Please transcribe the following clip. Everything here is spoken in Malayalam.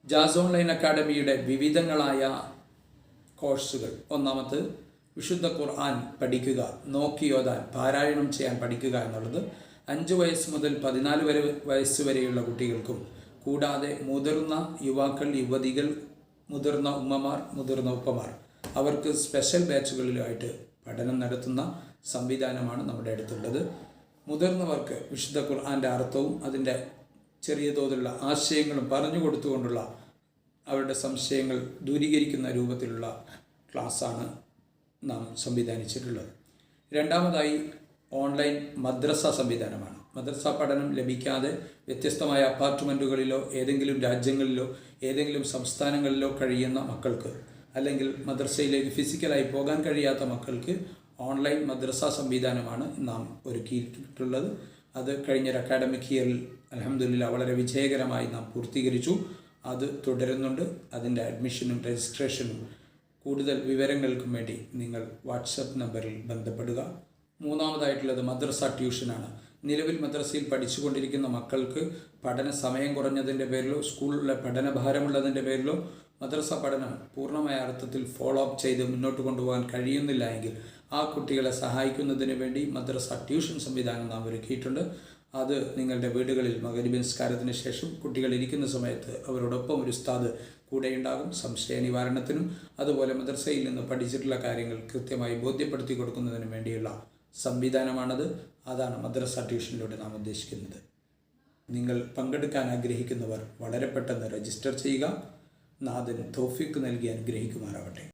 ജാസ് ഓൺലൈൻ അക്കാഡമിയുടെ വിവിധങ്ങളായ കോഴ്സുകൾ. ഒന്നാമത് വിശുദ്ധ ഖുർആൻ പഠിക്കുക, നോക്കിയോതാൻ, പാരായണം ചെയ്യാൻ പഠിക്കുക എന്നുള്ളത് 5 വയസ്സ് മുതൽ 14 വയസ്സ് വരെയുള്ള കുട്ടികൾക്കും, കൂടാതെ മുതിർന്ന യുവാക്കൾ, യുവതികൾ, മുതിർന്ന ഉമ്മമാർ, മുതിർന്ന ഉപ്പമാർ അവർക്ക് സ്പെഷ്യൽ ബാച്ചുകളിലായിട്ട് പഠനം നടത്തുന്ന സംവിധാനമാണ് നമ്മുടെ അടുത്തുള്ളത്. മുതിർന്നവർക്ക് വിശുദ്ധ ഖുർആൻ്റെ അർത്ഥവും അതിൻ്റെ ചെറിയ തോതിലുള്ള ആശയങ്ങളും പറഞ്ഞു കൊടുത്തുകൊണ്ടുള്ള അവരുടെ സംശയങ്ങൾ ദൂരീകരിക്കുന്ന രൂപത്തിലുള്ള ക്ലാസ്സാണ് നാം സംവിധാനിച്ചിട്ടുള്ളത്. രണ്ടാമതായി ഓൺലൈൻ മദ്രസ സംവിധാനമാണ്. മദ്രസ പഠനം ലഭിക്കാതെ വ്യത്യസ്തമായ അപ്പാർട്ട്മെൻറ്റുകളിലോ ഏതെങ്കിലും രാജ്യങ്ങളിലോ ഏതെങ്കിലും സംസ്ഥാനങ്ങളിലോ കഴിയുന്ന മക്കൾക്ക്, അല്ലെങ്കിൽ മദ്രസയിലേക്ക് ഫിസിക്കലായി പോകാൻ കഴിയാത്ത മക്കൾക്ക് ഓൺലൈൻ മദ്രസ സംവിധാനമാണ് നാം ഒരുക്കിയിട്ടുള്ളത്. അത് കഴിഞ്ഞൊരു അക്കാഡമിക് ഇയറിൽ അൽഹംദുലില്ലാഹ് വളരെ വിജയകരമായി നാം പൂർത്തീകരിച്ചു. അത് തുടരുന്നുണ്ട്. അതിൻ്റെ അഡ്മിഷനും രജിസ്ട്രേഷനും കൂടുതൽ വിവരങ്ങൾക്കും വേണ്ടി നിങ്ങൾ വാട്സപ്പ് നമ്പറിൽ ബന്ധപ്പെടുക. മൂന്നാമതായിട്ടുള്ളത് മദ്രസ ട്യൂഷനാണ്. നിലവിൽ മദ്രസയിൽ പഠിച്ചുകൊണ്ടിരിക്കുന്ന മക്കൾക്ക് പഠന സമയം കുറഞ്ഞതിൻ്റെ പേരിലോ സ്കൂളിലെ പഠനഭാരമുള്ളതിൻ്റെ പേരിലോ മദ്രസ പഠനം പൂർണ്ണമായ അർത്ഥത്തിൽ ഫോളോ അപ്പ് ചെയ്ത് മുന്നോട്ട് കൊണ്ടുപോകാൻ കഴിയുന്നില്ല എങ്കിൽ ആ കുട്ടികളെ സഹായിക്കുന്നതിന് വേണ്ടി മദ്രസ ട്യൂഷൻ സംവിധാനം നാം ഒരുക്കിയിട്ടുണ്ട്. അത് നിങ്ങളുടെ വീടുകളിൽ മഗ്‌രിബ് നിസ്കാരത്തിന് ശേഷം കുട്ടികൾ ഇരിക്കുന്ന സമയത്ത് അവരോടൊപ്പം ഒരു ഉസ്താദ് കൂടെയുണ്ടാകും, സംശയ നിവാരണത്തിനും അതുപോലെ മദ്രസയിൽ നിന്ന് പഠിച്ചിട്ടുള്ള കാര്യങ്ങൾ കൃത്യമായി ബോധ്യപ്പെടുത്തി കൊടുക്കുന്നതിന് വേണ്ടിയുള്ള സംവിധാനമാണത്. അതാണ് മദ്രസ ട്യൂഷനിലൂടെ നാം ഉദ്ദേശിക്കുന്നത്. നിങ്ങൾ പങ്കെടുക്കാൻ ആഗ്രഹിക്കുന്നവർ വളരെ പെട്ടെന്ന് രജിസ്റ്റർ ചെയ്യുക. നാഥൻ തൗഫീഖ് നൽകി അനുഗ്രഹിക്കുമാറാവട്ടെ.